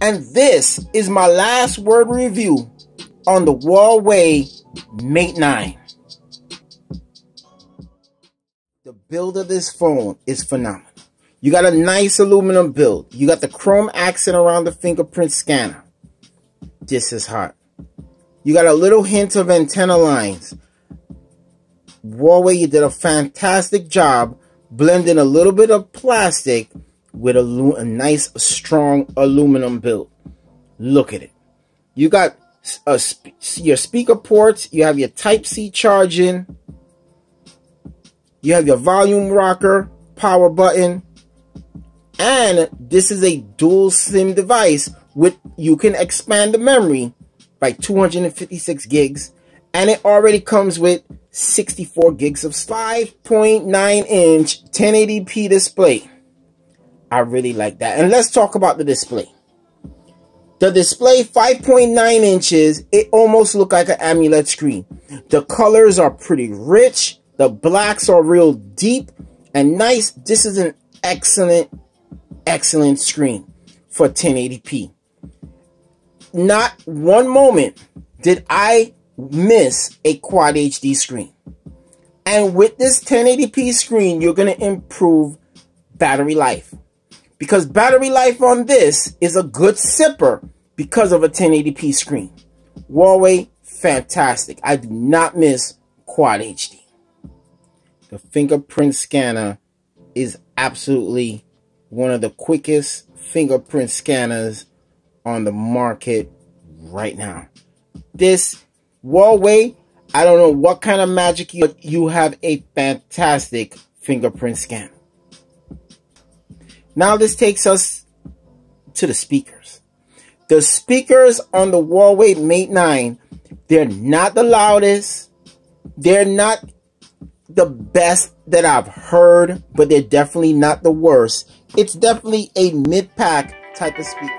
And this is my last word review on the Huawei Mate 9. The build of this phone is phenomenal. You got a nice aluminum build. You got the chrome accent around the fingerprint scanner. This is hot. You got a little hint of antenna lines. Huawei, you did a fantastic job blending a little bit of plastic with a nice, strong aluminum build. Look at it. You got your speaker ports. You have your Type-C charging. You have your volume rocker, power button. And this is a dual SIM device with, you can expand the memory by 256 gigs. And it already comes with 64 gigs of 5.9-inch 1080p display. I really like that. And let's talk about the display. The display, 5.9 inches, it almost looks like an AMOLED screen. The colors are pretty rich. The blacks are real deep and nice. This is an excellent screen for 1080p. Not one moment did I miss a Quad HD screen. And with this 1080p screen, you're going to improve battery life. Because battery life on this is a good sipper because of a 1080p screen. Huawei, fantastic. I do not miss Quad HD. The fingerprint scanner is absolutely one of the quickest fingerprint scanners on the market right now. This Huawei, I don't know what kind of magic but you have a fantastic fingerprint scanner. Now this takes us to the speakers. The speakers on the Huawei Mate 9, they're not the loudest. They're not the best that I've heard, but they're definitely not the worst. It's definitely a mid-pack type of speaker.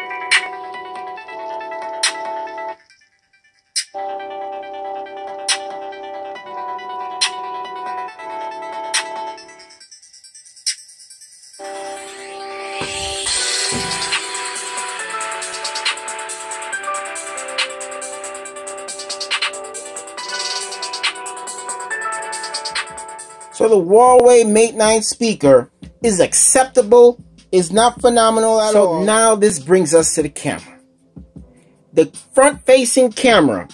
So the Huawei Mate 9 speaker is acceptable, is not phenomenal at all. So now this brings us to the camera. The front-facing camera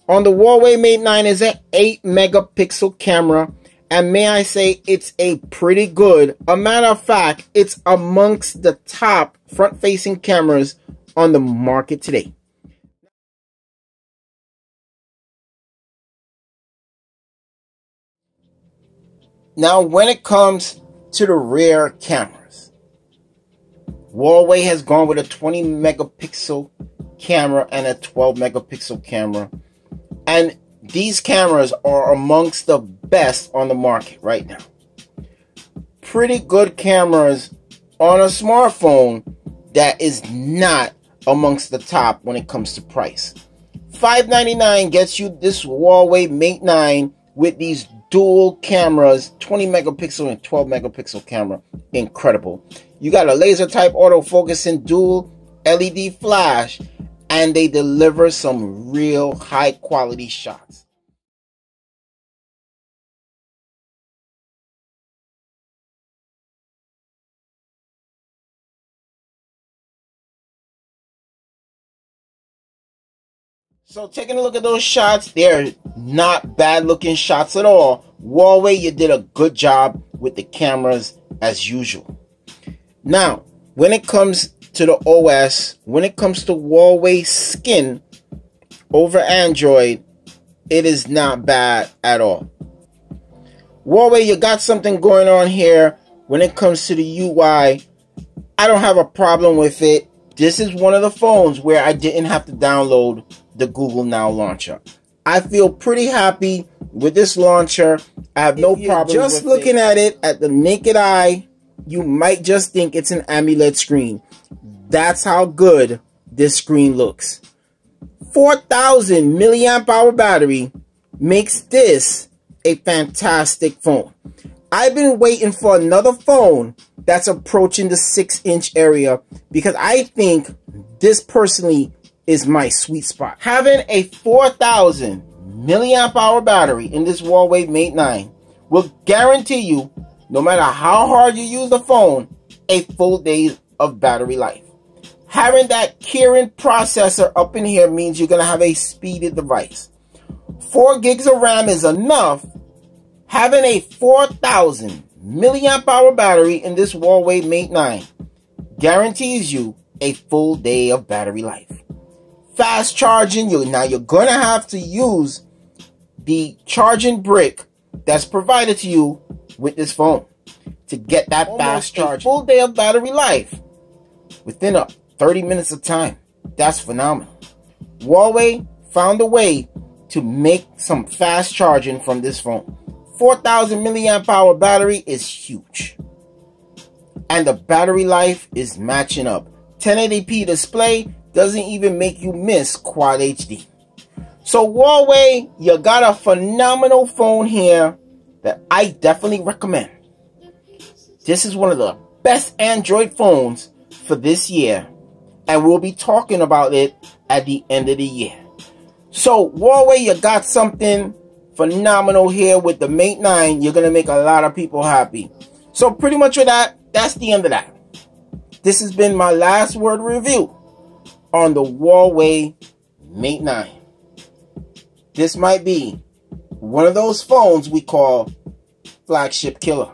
on the Huawei Mate 9 is an 8 megapixel camera. And may I say, it's a pretty good. A matter of fact, it's amongst the top front-facing cameras on the market today. Now, when it comes to the rear cameras, Huawei has gone with a 20 megapixel camera and a 12 megapixel camera. And these cameras are amongst the best on the market right now. Pretty good cameras on a smartphone that is not amongst the top when it comes to price. $599 gets you this Huawei Mate 9 with these dual cameras, 20 megapixel and 12 megapixel camera. Incredible. You got a laser type autofocus and dual LED flash, and they deliver some real high quality shots. So taking a look at those shots, they're not bad looking shots at all. Huawei, you did a good job with the cameras as usual. Now, when it comes to the OS, when it comes to Huawei skin over Android, it is not bad at all. Huawei, you got something going on here when it comes to the UI. I don't have a problem with it. This is one of the phones where I didn't have to download the Google Now launcher. I feel pretty happy with this launcher. I have no problem just looking at it at the naked eye. You might just think it's an AMOLED screen. That's how good this screen looks. 4,000 milliamp hour battery makes this a fantastic phone. I've been waiting for another phone that's approaching the 6-inch area because I think this personally is my sweet spot. Having a 4,000 milliamp hour battery in this Huawei Mate 9 will guarantee you, no matter how hard you use the phone, a full day of battery life. Having that Kirin processor up in here means you're going to have a speedy device. 4 gigs of RAM is enough. Having a 4,000 milliamp hour battery in this Huawei Mate 9 guarantees you a full day of battery life. Fast charging, now you're going to have to use the charging brick that's provided to you with this phone to get that fast charge. A full day of battery life within 30 minutes of time. That's phenomenal. Huawei found a way to make some fast charging from this phone. 4,000 milliamp hour battery is huge. And the battery life is matching up. 1080p display doesn't even make you miss Quad HD. So Huawei, you got a phenomenal phone here that I definitely recommend. This is one of the best Android phones for this year, and we'll be talking about it at the end of the year. So Huawei, you got something phenomenal here with the Mate 9. You're going to make a lot of people happy. So pretty much with that, that's the end of that. This has been my last word review on the Huawei Mate 9. This might be one of those phones we call flagship killer.